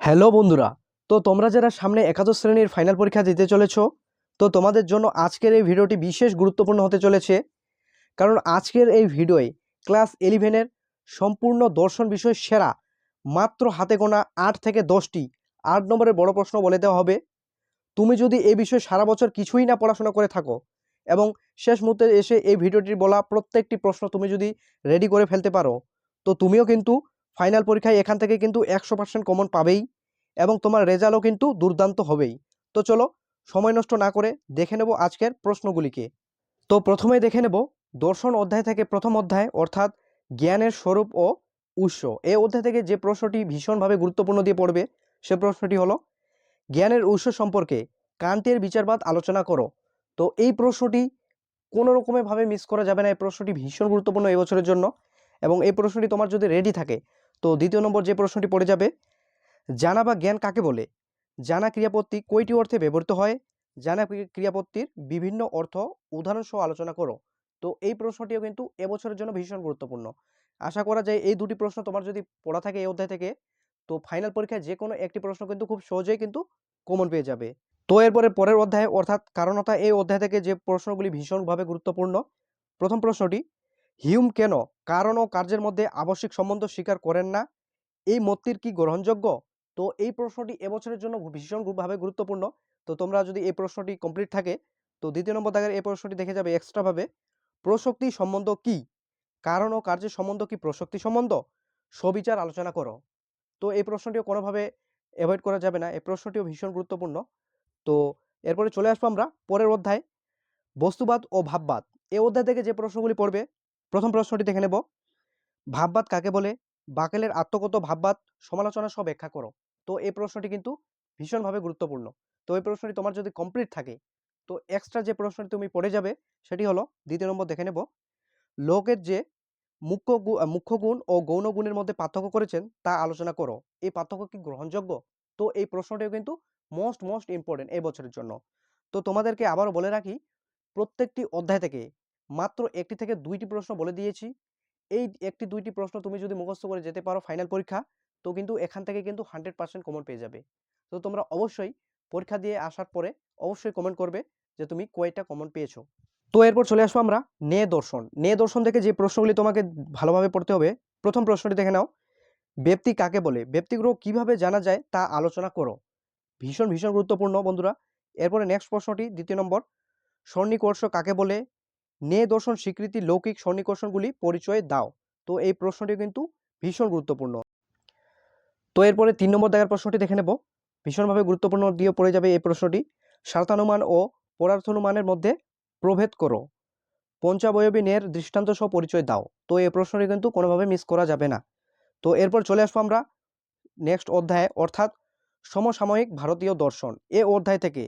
Hello বন্ধুরা। তো তোমরা যারা সামনে একাদশ শ্রেণীর ফাইনাল পরীক্ষা দিতে চলেছো, তো তোমাদের জন্য আজকের এই ভিডিওটি বিশেষ গুরুত্বপূর্ণ হতে চলেছে। কারণ আজকের এই ভিডিওয়ে ক্লাস 11-এর সম্পূর্ণ দর্শন বিষয় সেরা মাত্র হাতে গোনা 8 থেকে 10টি 8 নম্বরের বড় প্রশ্ন বলে দেওয়া হবে। তুমি যদি এই বিষয়ে সারা বছর কিছুই না পড়াশোনা করে থাকো এবং শেষ মুহূর্তে এসে এই ভিডিওটির বলা প্রত্যেকটি প্রশ্ন তুমি যদি রেডি করে ফেলতে পারো, তো তুমিও কিন্তু ফাইনাল পরীক্ষায় এখান থেকে কিন্তু 100% কমন পাবেই এবং তোমার রেজাল্টও কিন্তু দুর্দান্ত হবেই। তো চলো সময় নষ্ট না করে দেখে নেব আজকের প্রশ্নগুলিকে। তো প্রথমেই দেখে নেব দর্শন অধ্যায় থেকে প্রথম অধ্যায় অর্থাৎ জ্ঞানের স্বরূপ ও উৎস। এই অধ্যায় থেকে যে প্রশ্নটি ভীষণভাবে গুরুত্বপূর্ণ দিয়ে পড়বে সে প্রশ্নটি হলো জ্ঞানের উৎস সম্পর্কে কান্টের বিচারবাদ আলোচনা করো। তো এই প্রশ্নটি কোনো রকমভাবে মিস করা যাবে না। এই প্রশ্নটি ভীষণ গুরুত্বপূর্ণ এই বছরের জন্য এবং এই প্রশ্নটি তোমার যদি রেডি থাকে তো দ্বিতীয় নম্বর যে প্রশ্নটি পড়ে যাবে, জানা বা জ্ঞান কাকে বলে? জানা ক্রিয়াপত্তি কয়টি অর্থে ব্যবহৃত হয়? জানা ক্রিয়াপত্তির বিভিন্ন অর্থ উদাহরণসহ আলোচনা করো। তো এই প্রশ্নটিও কিন্তু এবছরের জন্য ভীষণ গুরুত্বপূর্ণ। আশা করা যায় এই দুটি প্রশ্ন তোমার যদি পড়া থাকে এই অধ্যায় থেকে, তো ফাইনাল পরীক্ষায় যে কোনো একটি প্রশ্ন কিন্তু খুব সহজেই কিন্তু কমন পেয়ে যাবে। তো এরপরে পরের অধ্যায় অর্থাৎ কারণতা এই অধ্যায় থেকে যে প্রশ্নগুলি ভীষণভাবে গুরুত্বপূর্ণ। প্রথম প্রশ্নটি, হিউম কেন কারণ ও কার্যের মধ্যে আবশ্যিক সম্বন্ধ স্বীকার করেন না? এই মতটির কি গ্রহণযোগ্য? তো এই প্রশ্নটি এবছরের জন্য ভীষণভাবে গুরুত্বপূর্ণ। তো তোমরা যদি এই প্রশ্নটি কমপ্লিট থাকে তো দ্বিতীয় নম্বর দাগের এই প্রশ্নটি দেখে যাবে এক্সট্রাভাবে, প্রসক্তি সম্বন্ধ কি? কারণ ও কার্যের সম্বন্ধ কি প্রসক্তি সম্বন্ধ? সবিচার আলোচনা করো। তো এই প্রশ্নটিও কোনোভাবে অ্যাভয়েড করা যাবে না, এই প্রশ্নটিও ভীষণ গুরুত্বপূর্ণ। তো এরপরে চলে আসবো আমরা পরের অধ্যায়, বস্তুবাদ ও ভাববাদ। এই অধ্যায় থেকে যে প্রশ্নগুলি পড়বে, প্রথম প্রশ্নটি দেখে নেব, ভাববাদ কাকে বলে? বাকেলের আত্মগত ভাববাদ সমালোচনা সহ ব্যাখ্যা করো। তো এই প্রশ্নটি কিন্তু ভীষণভাবে গুরুত্বপূর্ণ। তো এই প্রশ্নটি তোমার যদি কমপ্লিট থাকে তো এক্সট্রা যে প্রশ্নটি তুমি পড়ে যাবে সেটি হলো দ্বিতীয় নম্বর দেখে নেব, লোকের যে মুখ্য গুণ ও গৌণ গুণের মধ্যে পার্থক্য করেছেন তা আলোচনা করো। এই পার্থক্য কি গ্রহণযোগ্য? তো এই প্রশ্নটিও কিন্তু মোস্ট ইম্পর্টেন্ট এই বছরের জন্য। তো তোমাদেরকে আবারও বলে রাখি, প্রত্যেকটি অধ্যায় থেকে মাত্র একটি থেকে দুইটি প্রশ্ন বলে দিয়েছি। এই একটি দুইটি প্রশ্ন তুমি যদি মুখস্থ করে যেতে পারো ফাইনাল পরীক্ষা, তো কিন্তু এখান থেকে কিন্তু 100% কমন পেয়ে যাবে। তো তোমরা অবশ্যই পরীক্ষা দিয়ে আসার পরে অবশ্যই কমেন্ট করবে যে তুমি কয়টা কমন পেয়েছো। তো এরপর চলে আসবো আমরা ন্যায় দর্শন। ন্যায় দর্শন থেকে যে প্রশ্নগুলি তোমাকে ভালোভাবে পড়তে হবে, প্রথম প্রশ্নটি দেখে নাও, ব্যক্তি কাকে বলে? ব্যক্তিগ্রহ কিভাবে জানা যায় তা আলোচনা করো। ভীষণ গুরুত্বপূর্ণ বন্ধুরা। এরপরে নেক্সট প্রশ্নটি দ্বিতীয় নম্বর, সন্নিকর্ষ কাকে বলে? ন্যায় দর্শন স্বীকৃতি লৌকিক সন্নিকর্ষণগুলি পরিচয় দাও। তো এই প্রশ্নটি কিন্তু ভীষণ গুরুত্বপূর্ণ। তো এরপরে 3 নম্বর দাগের প্রশ্নটি দেখে নেব, ভীষণভাবে গুরুত্বপূর্ণ দিয়ে পড়ে যাবে এই প্রশ্নটি, স্বার্থানুমান ও পরার্থানুমানের মধ্যে প্রভেদ করো। পঞ্চাবয়বী ন্যায়ের দৃষ্টান্ত সহ পরিচয় দাও। তো এই প্রশ্নটি কিন্তু কোনোভাবে মিস করা যাবে না। তো এরপর চলে আসবো আমরা নেক্সট অধ্যায়ে অর্থাৎ সমসাময়িক ভারতীয় দর্শন। এই অধ্যায় থেকে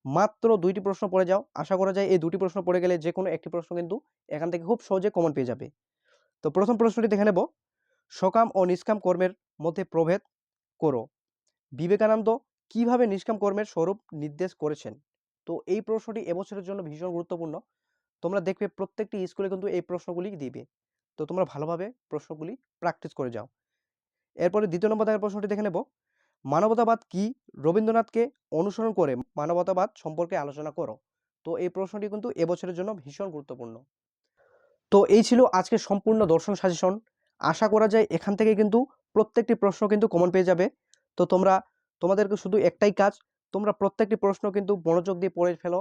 মাত্র দুইটি প্রশ্ন পড়ে যাও। আশা করা যায় এই দুটি প্রশ্ন পড়ে গেলে যে কোনো একটি প্রশ্ন কিন্তু এখান থেকে খুব সহজে কমন পেয়ে যাবে। তো প্রথম প্রশ্নটি দেখে নেব, সকাম ও নিষ্কাম কর্মের মধ্যে প্রভেদ করো। বিবেকানন্দ কিভাবে নিষ্কাম কর্মের স্বরূপ নির্দেশ করেছেন? তো এই প্রশ্নটি এবছরের জন্য ভীষণ গুরুত্বপূর্ণ। তোমরা দেখবে প্রত্যেকটি স্কুলে কিন্তু এই প্রশ্নগুলি দিবে। তো তোমরা ভালোভাবে প্রশ্নগুলি প্র্যাকটিস করে যাও। এরপরে দ্বিতীয় নম্বর দাগের প্রশ্নটি দেখে নেব, মানবতাবাদ কি? রবীন্দ্রনাথকে অনুসরণ করে মানবতাবাদ সম্পর্কে আলোচনা করো। তো এই প্রশ্নটি কিন্তু এবছরের জন্য ভীষণ গুরুত্বপূর্ণ। তো এই ছিল আজকে সম্পূর্ণ দর্শন সাজেশন। আশা করা যায় এখান থেকে কিন্তু প্রত্যেকটি প্রশ্ন কিন্তু কমন পেয়ে যাবে। তো তোমাদেরকে শুধু একটাই কাজ, তোমরা প্রত্যেকটি প্রশ্ন কিন্তু মনোযোগ দিয়ে পড়ে ফেলো।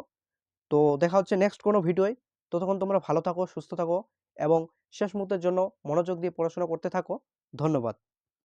তো দেখা হচ্ছে নেক্সট কোনো ভিডিওয়। ততক্ষণ তোমরা ভালো থাকো, সুস্থ থাকো এবং শেষ মুহূর্তের জন্য মনোযোগ দিয়ে পড়াশোনা করতে থাকো। ধন্যবাদ।